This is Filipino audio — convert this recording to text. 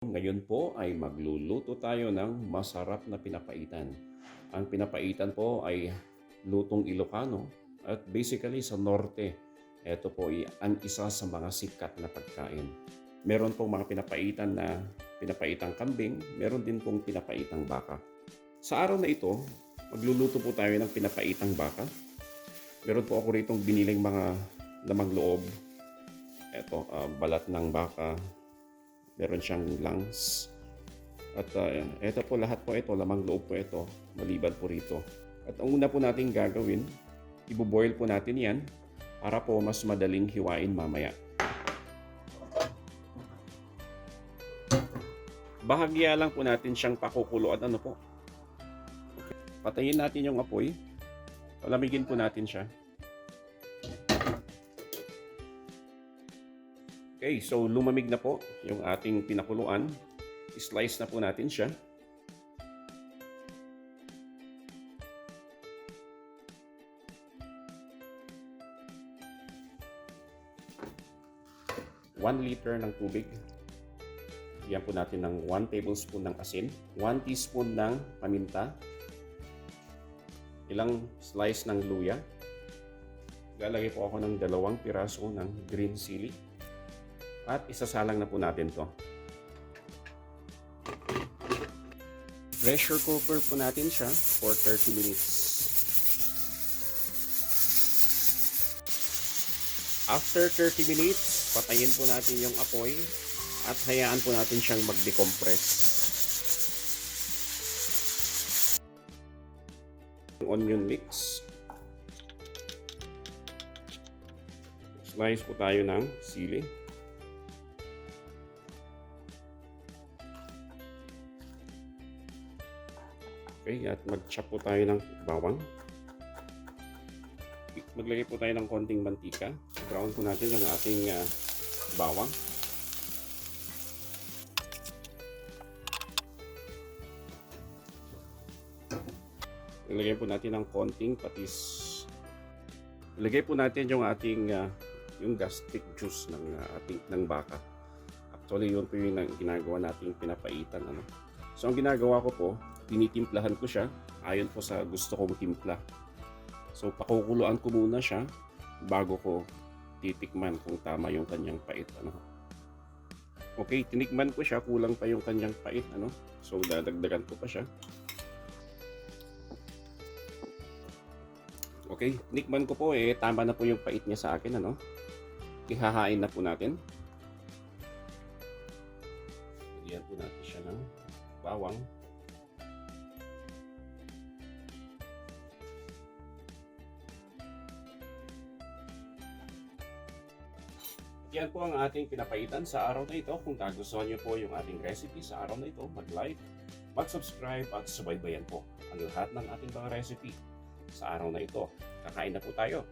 Ngayon po ay magluluto tayo ng masarap na pinapaitan. Ang pinapaitan po ay lutong Ilocano at basically sa norte. Ito po ay ang isa sa mga sikat na pagkain. Meron pong mga pinapaitan na pinapaitang kambing, meron din pong pinapaitang baka. Sa araw na ito, magluluto po tayo ng pinapaitang baka. Meron po ako ritong biniling mga lamang loob. Ito, balat ng baka, meron siyang lungs. At ito po, lahat po ito, lamang loob po ito, maliban po rito. At ang una po natin gagawin, iboboil po natin yan para po mas madaling hiwain mamaya. Bahagya lang po natin siyang pakukuluan. Ano po? Okay. Patayin natin yung apoy. Palamigin po natin siya. Okay, so lumamig na po yung ating pinakuluan. I-slice na po natin siya. One liter ng tubig. Bigyan po natin ng 1 tablespoon ng asin, 1 teaspoon ng paminta, ilang slice ng luya. Lalagay po ako ng 2 piraso ng green chili. At isasalang na po natin to. Pressure cooker po natin siya for 30 minutes. After 30 minutes, patayin po natin yung apoy at hayaan po natin siyang mag-decompress. Onion mix. Slice po tayo ng sili. Okay, at mag-chop po tayo ng bawang. Maglagay po tayo ng konting mantika. Brown po natin yung ating bawang. Ilagay po natin ng konting patis. Ilagay po natin yung ating yung gastric juice ng baka. Actually, yun po yung ginagawa nating pinapaitan. So, ang ginagawa ko po, tinitimplahan ko siya ayon po sa gusto kong timpla. So, pakukuluan ko muna siya bago ko titikman kung tama yung kanyang pait. Okay, tinikman ko siya, kulang pa yung kanyang pait. So, dadagdagan ko pa siya. Okay, tinikman ko po tama na po yung pait niya sa akin. Ihahain na po natin. Lagyan po natin siya ng bawang. Yan po ang ating pinapaitan sa araw na ito. Kung nagustuhan niyo po yung ating recipe sa araw na ito, mag-like, mag-subscribe at subaybayan po ang lahat ng ating mga recipe sa araw na ito. Kakain na po tayo.